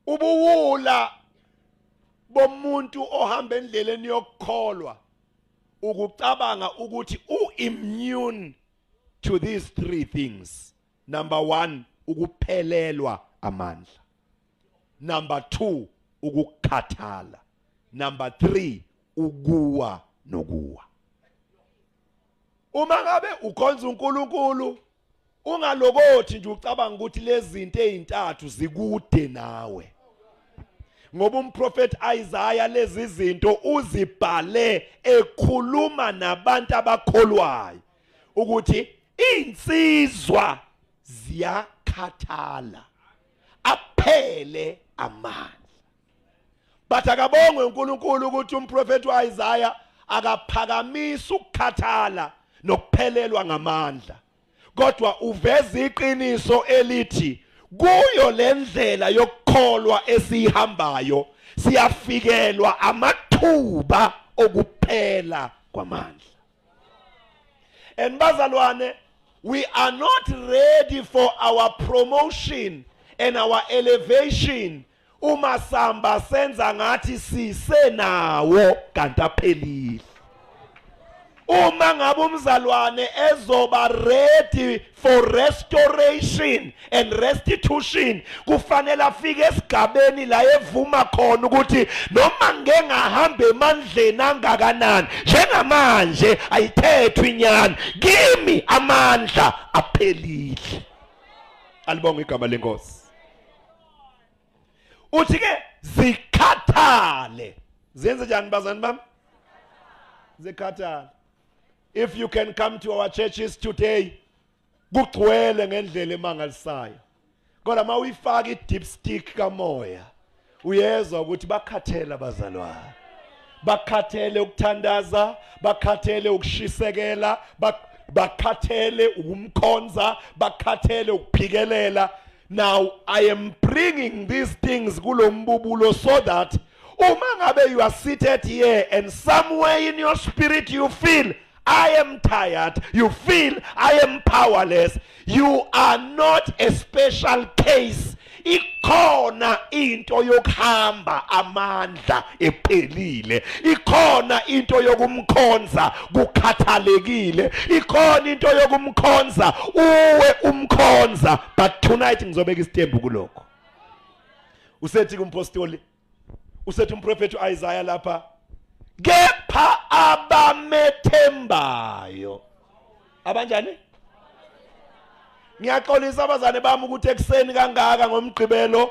Ubuwula bomuntu ohamba endleleni yokukholwa ukucabanga ukuthi immune to these three things. Number 1, ukuphelelwa amandla. Number 2, ukukhathala. Number 3, ukuwa nokuwa. Uma ngabe ukhonza uNkulunkulu ungalokothi nje ucabanga ukuthi lezi zinto ezintathu zikude nawe. Ngoba umprofeti Isaiah lezi zinto uzibhale ekhuluma nabantu abakholwayo ukuthi insizwa ziyakhathala aphele amandla. But akabongwe uNkulunkulu ukuthi umprofeti Isaiah akaphakamisa ukukhathala nokuphelelwa ngamandla. Kodwa uveza iqiniso elithi kuyo lendlela yokukholwa esihambayo siyafikelwa amathuba okuphela kwamandla. And bazalwane, we are not ready for our promotion and our elevation uma samba senza ngathi sisenawo kanti aphelile. Uma ngabe umzalwane ezoba ready for restoration and restitution kufanele afike esigabeni la evuma khona ukuthi noma ngeke ngahambe emandleni angakanani njengamanje ayithethwe inyani kimi amandla aphelile. Alibonga igama lenkosi. Uthi ke zikhathale. Zenze njani bazani bami? Zikhathale. If you can come to our churches today, kugcwele ngendlela emangalisayo. Kodwa mawuyifaka i-dipstick kamoya, uyezwa ukuthi bakhathele abazalwane. Bakhathele ukuthandaza, bakhathele ukushisekela, bakhathele ukumkhonza, bakhathele ukuphikelela. Now I am bringing these things kulo mbubulo so that uma ngabe you are seated here and somewhere in your spirit you feel I am tired, you feel I am powerless, you are not a special case. Ikhona into yokuhamba amandla ephelile. Ikhona into yokumkhonza kukhathalekile. Ikhona into yokumkhonza uwe umkhonza. But tonight ngizobeka isitembu kulokho. Usethi kumpostoli, usethi umprofeti Isaiah lapha, kepha abamethembayo. Abanjani? Ngiyaxolisa abazane bami ukuthi ekseni kangaka ngomgqibelo